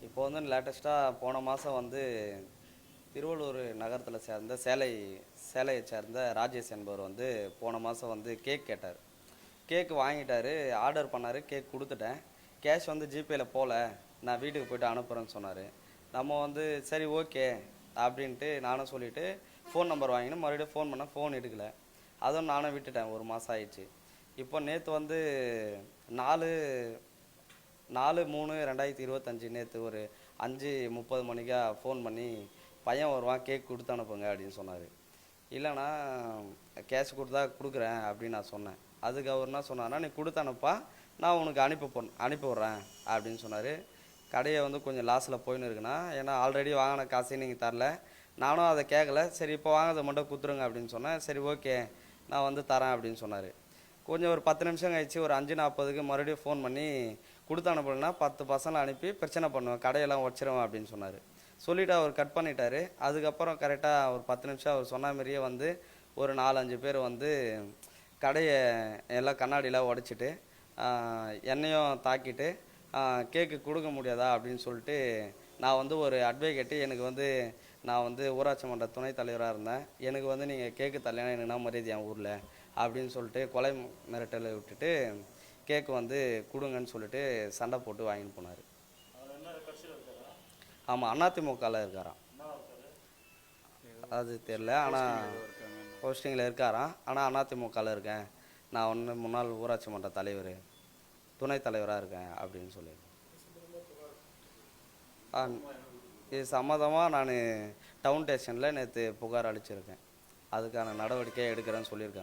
இப்போ வந்து லேட்டஸ்ட்டாக போன மாதம் வந்து திருவள்ளூர் நகரத்தில் சேர்ந்த சேலையை சேர்ந்த ராஜேஷ் என்பவர் வந்து போன மாதம் வந்து கேக் கேட்டார். கேக்கு வாங்கிட்டார், ஆர்டர் பண்ணார், கேக் கொடுத்துட்டேன். கேஷ் வந்து ஜிபேயில் போகல, நான் வீட்டுக்கு போய்ட்டு அனுப்புகிறேன்னு சொன்னார். நம்ம வந்து சரி ஓகே அப்படின்ட்டு நானும் சொல்லிவிட்டு ஃபோன் நம்பர் வாங்கினு மறுபடியும் ஃபோன் பண்ணேன், ஃபோன் எடுக்கலை. அதுவும் நானும் விட்டுட்டேன், ஒரு மாதம் ஆயிடுச்சு. இப்போ நேற்று வந்து 4/3/2025 நேற்று ஒரு 5:30 மணிக்கா ஃபோன் பண்ணி பையன் வருவான், கேக் கொடுத்து அனுப்புங்க அப்படின்னு சொன்னார். இல்லைண்ணா கேஷ் கொடுத்தா கொடுக்குறேன் அப்படின்னு நான் சொன்னேன். அதுக்கு அவர் என்ன சொன்னார்னா, நீ கொடுத்து அனுப்பா, நான் உனக்கு அனுப்பி விட்றேன் அப்படின்னு சொன்னார். கடையை வந்து கொஞ்சம் லாஸில் போயின்னு இருக்குண்ணா, ஏன்னா ஆல்ரெடி வாங்கின காசையும் நீங்கள் தரல, நானும் அதை கேட்கல, சரி இப்போ வாங்கிறத மட்டும் கொடுத்துருங்க அப்படின்னு சொன்னேன். சரி ஓகே நான் வந்து தரேன் அப்படின்னு சொன்னார். கொஞ்சம் ஒரு 10 நிமிஷம் கழிச்சு ஒரு 5:40க்கு மறுபடியும் ஃபோன் பண்ணி கொடுத்து அனுப்பலைன்னா 10 பசங்களை அனுப்பி பிரச்சனை பண்ணுவேன், கடையெல்லாம் உடச்சிருவேன் அப்படின்னு சொன்னார். சொல்லிவிட்டு அவர் கட் பண்ணிட்டார். அதுக்கப்புறம் கரெக்டாக ஒரு 10 நிமிஷம் அவர் சொன்ன மாதிரியே வந்து ஒரு 4-5 பேர் வந்து கடையை எல்லாம் கண்ணாடியெலாம் உடச்சிட்டு என்னையும் தாக்கிட்டு கேக்கு கொடுக்க முடியாதா அப்படின்னு சொல்லிட்டு நான் வந்து ஒரு அட்வொகேட்டு, எனக்கு வந்து நான் வந்து ஊராட்சி மன்ற துணைத் தலைவராக இருந்தேன், எனக்கு வந்து நீங்கள் கேக்கு தரலைன்னா எனக்கு என்ன மரியாதை என் ஊரில் அப்படின்னு சொல்லிட்டு கொலை மிரட்டலை விட்டுட்டு கேக்கு வந்து கொடுங்கன்னு சொல்லிட்டு சண்டை போட்டு வாங்கிட்டு போனார். ஆமாம், அதிமுகவில் இருக்காராம், அது தெரில, ஆனால் போஸ்டிங்கில் இருக்காராம். ஆனால் அதிமுகவில் இருக்கேன், நான் ஒன்று முன்னாள் ஊராட்சி மன்ற தலைவர், துணைத் தலைவராக இருக்கேன் அப்படின்னு சொல்லியிருக்கேன். இது சம்மந்தமாக நான் டவுன் ஸ்டேஷனில் நேற்று புகார் அளிச்சிருக்கேன், அதுக்கான நடவடிக்கை எடுக்கிறேன்னு சொல்லியிருக்காங்க.